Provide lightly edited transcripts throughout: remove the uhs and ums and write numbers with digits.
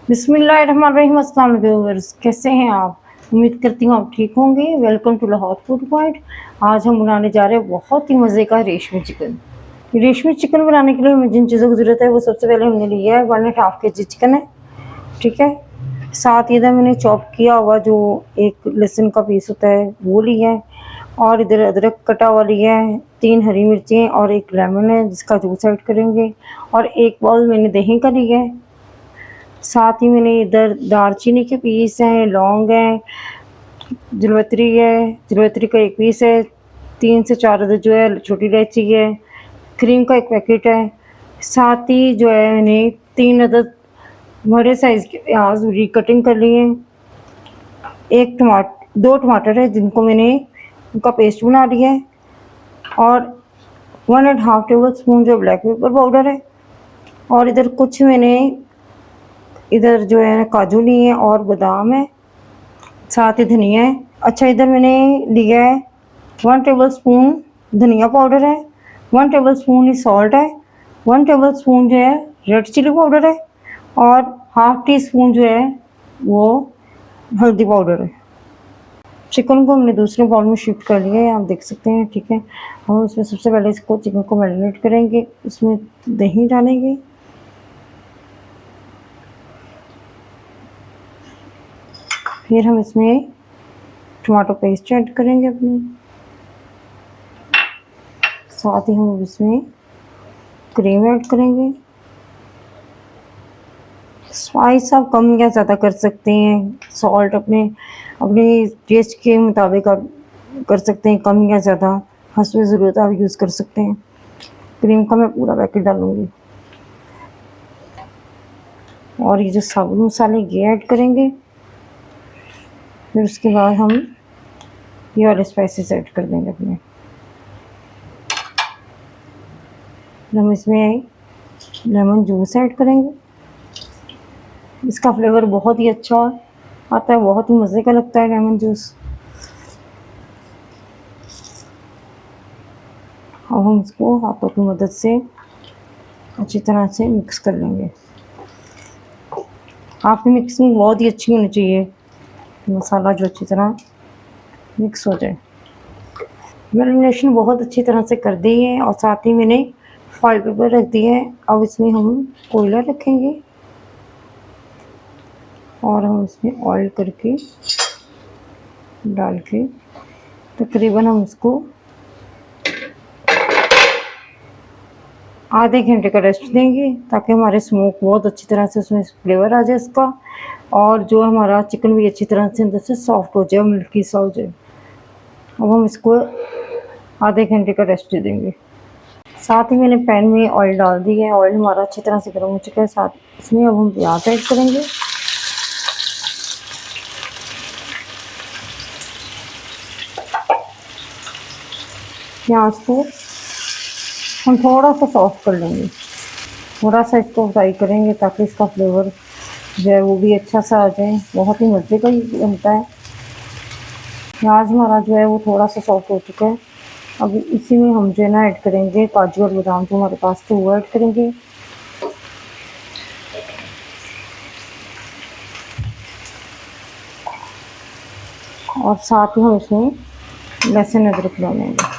बिस्मिल्लाहिर्रहमानिर्रहीम। अस्सलाम वालेकुम व्यूअर्स, कैसे हैं आप? उम्मीद करती हूँ आप ठीक होंगे। Welcome to Lahore food point. आज हम बनाने जा रहे हैं बहुत ही मज़े का रेशमी चिकन। रेशमी चिकन बनाने के लिए हमें जिन चीज़ों की ज़रूरत है वो सबसे पहले हमने लिया है 1.5 kg चिकन है, ठीक है। साथ ही इधर मैंने चॉप किया हुआ जो एक लहसुन का पीस होता है वो लिया है, और इधर अदरक कटा हुआ लिया है, 3 हरी मिर्चें और एक लेमन है जिसका जूस ऐड करेंगे, और एक बाउल मैंने दही का लिया है। साथ ही मैंने इधर दालचीनी के पीस हैं, लौंग है, जलवतरी का एक पीस है, 3 से 4 अदर जो है छोटी इलायची है, क्रीम का एक पैकेट है। साथ ही जो है मैंने 3 अदर बड़े साइज़ के प्याज कटिंग कर लिए हैं। एक टमाटर 2 टमाटर है जिनको मैंने उनका पेस्ट बना लिया है, और 1.5 टेबल स्पून जो ब्लैक पेपर पाउडर है, और इधर कुछ मैंने इधर जो है काजू लिए हैं और बादाम है, साथ ही धनिया है। अच्छा, इधर मैंने लिया है 1 टेबल स्पून धनिया पाउडर है, 1 टेबल स्पून ही सॉल्ट है, 1 टेबल स्पून जो है रेड चिली पाउडर है, और हाफ टी स्पून जो है वो हल्दी पाउडर है। चिकन को हमने दूसरे बाउल में शिफ्ट कर लिया है, आप देख सकते हैं, ठीक है। हम इसमें सबसे पहले इसको चिकन को मैरिनेट करेंगे, इसमें दही डालेंगे, फिर हम इसमें टमाटो पेस्ट ऐड करेंगे अपनी, साथ ही हम इसमें क्रीम ऐड करेंगे। स्पाइस आप कम या ज़्यादा कर सकते हैं, सॉल्ट अपने टेस्ट के मुताबिक आप कर सकते हैं, कम या ज़्यादा हस्ब ज़रूरत आप यूज़ कर सकते हैं। क्रीम का मैं पूरा पैकेट डालूँगी, और ये जो साबुत मसाले ये ऐड करेंगे। फिर उसके बाद हम ये वाले स्पाइसेस ऐड कर देंगे अपने। हम इसमें लेमन जूस ऐड करेंगे, इसका फ्लेवर बहुत ही अच्छा आता है, बहुत ही मज़े का लगता है लेमन जूस। अब हम इसको हाथों की मदद से अच्छी तरह से मिक्स कर लेंगे। आपकी मिक्सिंग बहुत ही अच्छी होनी चाहिए, मसाला जो अच्छी तरह मिक्स हो जाए। मैरिनेशन बहुत अच्छी तरह से कर दी है, और साथ ही मैंने फॉइल पेपर रख दिया है। अब इसमें हम कोयला रखेंगे, और हम इसमें ऑयल करके डाल के तकरीबन हम इसको आधे घंटे का रेस्ट देंगे, ताकि हमारे स्मोक बहुत अच्छी तरह से उसमें फ्लेवर आ जाए इसका, और जो हमारा चिकन भी अच्छी तरह से अंदर से सॉफ्ट हो जाए, मिल्की सा हो जाए। अब हम इसको आधे घंटे का रेस्ट दे देंगे। साथ ही मैंने पैन में ऑयल डाल दी है, ऑयल हमारा अच्छी तरह से गर्म हो चुका है। साथ इसमें अब हम प्याज ऐड करेंगे, प्याज को हम थोड़ा सा सॉफ्ट कर लेंगे, थोड़ा सा इसको फ्राई करेंगे ताकि इसका फ्लेवर जो है वो भी अच्छा सा आ जाए, बहुत ही मज़े का ही बनता है। प्याज हमारा जो है वो थोड़ा सा सॉफ्ट हो चुका है। अब इसी में हम जो है ना ऐड करेंगे काजू और बादाम जो हमारे पास थे वो ऐड करेंगे, और साथ ही हम इसमें लहसुन अदरक डालेंगे।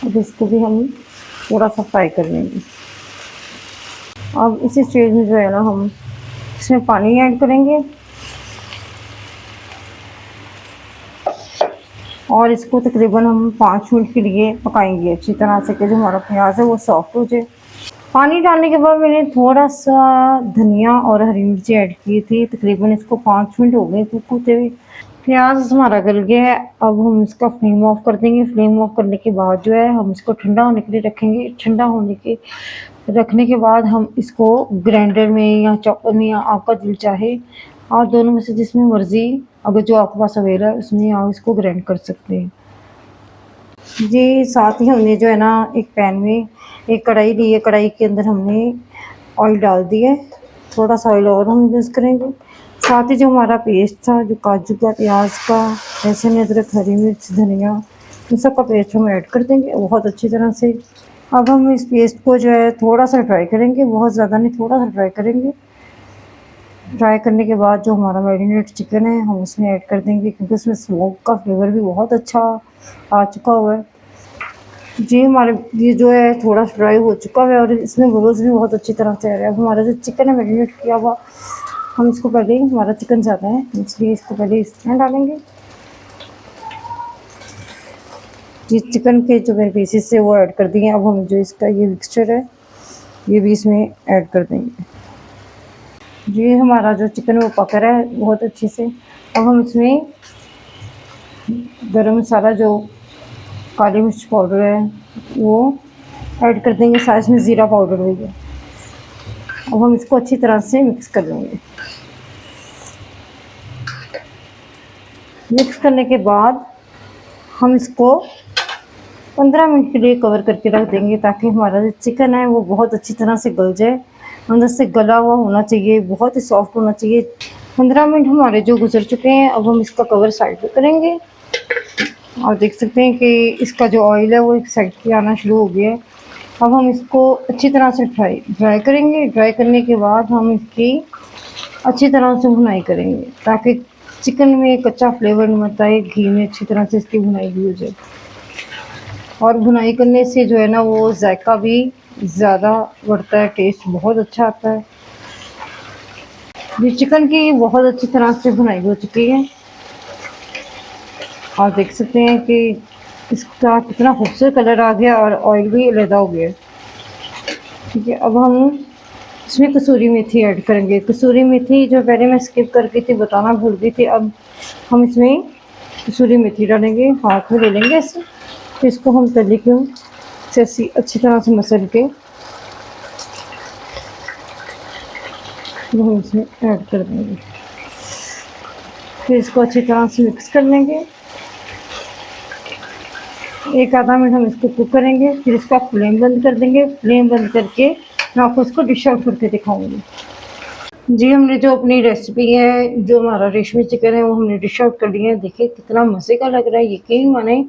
अब इसको भी हम थोड़ा सा फ्राई कर लेंगे। अब इसी स्टेज में जो है ना हम इसमें पानी ऐड करेंगे, और इसको तकरीबन हम 5 मिनट के लिए पकाएंगे अच्छी तरह से कि जो हमारा प्याज है वो सॉफ्ट हो जाए। पानी डालने के बाद मैंने थोड़ा सा धनिया और हरी मिर्ची ऐड की थी, तकरीबन इसको 5 मिनट हो गए कुक होते हुए। प्याज हमारा गल गया है, अब हम इसका फ्लेम ऑफ कर देंगे। फ्लेम ऑफ करने के बाद जो है हम इसको ठंडा होने के लिए रखेंगे। ठंडा होने के रखने के बाद हम इसको ग्राइंडर में या चॉपर में, या आपका दिल चाहे और दोनों में से जिसमें मर्ज़ी, अगर जो आपके पास अवेलेबल है उसमें आप इसको ग्राइंड कर सकते हैं जी। साथ ही हमने जो है ना एक पैन में एक कढ़ाई ली है, कढ़ाई के अंदर हमने ऑयल डाल दिया है, थोड़ा सा ऑयल और हम यूज़ करेंगे। साथ ही जो हमारा पेस्ट था, जो काजू का, प्याज का, लहसुन अदरक, हरी मिर्च, धनिया, इन सब का पेस्ट हम ऐड कर देंगे बहुत अच्छी तरह से। अब हम इस पेस्ट को जो है थोड़ा सा फ्राई करेंगे, बहुत ज़्यादा नहीं, थोड़ा सा फ्राई करेंगे। फ्राई करने के बाद जो हमारा मैरिनेट चिकन है हम उसमें ऐड कर देंगे, क्योंकि उसमें स्मोक का फ्लेवर भी बहुत अच्छा आ चुका हुआ है। जी हमारे ये जो है थोड़ा फ्राई हो चुका है और इसमें बबल्स भी बहुत अच्छी तरह से आ रहे हैं। अब हमारा जो चिकन है मैरिनेट किया हुआ, हम इसको पहले, हमारा चिकन ज़्यादा है इसलिए इसको पहले इसमें डालेंगे। ये चिकन के जो मेरे पीसेस है वो ऐड कर दिए। अब हम जो इसका ये मिक्सचर है ये भी इसमें ऐड कर देंगे। ये हमारा जो चिकन वो पक रहा है बहुत अच्छे से। अब हम इसमें गरम मसाला जो काली मिर्च पाउडर है वो ऐड कर देंगे, साथ में ज़ीरा पाउडर भी है। अब हम इसको अच्छी तरह से मिक्स कर लेंगे। मिक्स करने के बाद हम इसको 15 मिनट के लिए कवर करके रख देंगे, ताकि हमारा जो चिकन है वो बहुत अच्छी तरह से गल जाए। अंदर से गला हुआ होना चाहिए, बहुत ही सॉफ्ट होना चाहिए। 15 मिनट हमारे जो गुजर चुके हैं, अब हम इसका कवर साइड पे करेंगे और देख सकते हैं कि इसका जो ऑयल है वो एक साइड पे आना शुरू हो गया है। अब हम इसको अच्छी तरह से ड्राई करेंगे। ड्राई करने के बाद हम इसकी अच्छी तरह से भुनाई करेंगे, ताकि चिकन में कच्चा फ्लेवर मत आए, घी में अच्छी तरह से इसकी भुनाई भी हो जाए। और भुनाई करने से जो है ना वो जायका भी ज़्यादा बढ़ता है, टेस्ट बहुत अच्छा आता है। ये चिकन की बहुत अच्छी तरह से भुनाई हो चुकी है। आप देख सकते हैं कि इसका कितना खूबसूरत कलर आ गया और ऑयल भी अलहदा हो गया। ठीक है, अब हम इसमें कसूरी मेथी ऐड करेंगे। कसूरी मेथी जो पहले मैं स्किप कर गई थी, बताना भूल गई थी। अब हम इसमें कसूरी मेथी डालेंगे, हाथ में ले लेंगे इसे, तो इसको हम तली को से अच्छी तरह से मसल के हम इसमें ऐड कर देंगे। फिर इसको अच्छी तरह से मिक्स कर लेंगे। एक आधा मिनट हम इसको कुक करेंगे, फिर इसका फ्लेम बंद कर देंगे। फ्लेम बंद करके मैं आपको इसको डिश आउट करके दिखाऊंगी। जी हमने जो अपनी रेसिपी है, जो हमारा रेशमी चिकन है वो हमने डिश आउट कर लिया है। देखिए कितना मज़े का लग रहा है, यकीन माने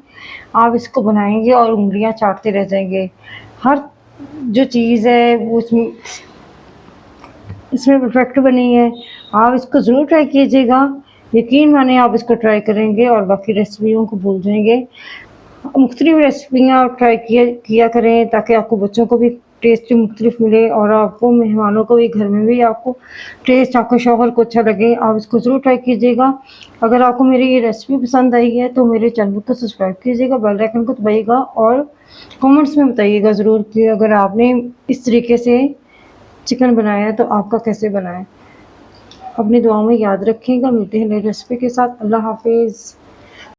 आप इसको बनाएंगे और उंगलियां चाटते रह जाएंगे। हर जो चीज़ है वो इसमें परफेक्ट बनी है। आप इसको ज़रूर ट्राई कीजिएगा, यकीन माने आप इसको ट्राई करेंगे और बाकी रेसिपियों को भूल जाएंगे। मुख्तलिफ रेसिपियाँ ट्राई किया करें, ताकि आपको बच्चों को भी टेस्ट मुख्तलिफ मिले और आपको मेहमानों को भी, घर में भी आपको टेस्ट, आपके शौहर को अच्छा लगे। आप इसको ज़रूर ट्राई कीजिएगा। अगर आपको मेरी ये रेसिपी पसंद आई है तो मेरे चैनल को सब्सक्राइब कीजिएगा, बेल आइकन को दबाइएगा और कमेंट्स में बताइएगा ज़रूर कि अगर आपने इस तरीके से चिकन बनाया है तो आपका कैसे बना है। अपनी दुआओं में याद रखिएगा। मिलते हैं नई रेसिपी के साथ। अल्लाह हाफिज़।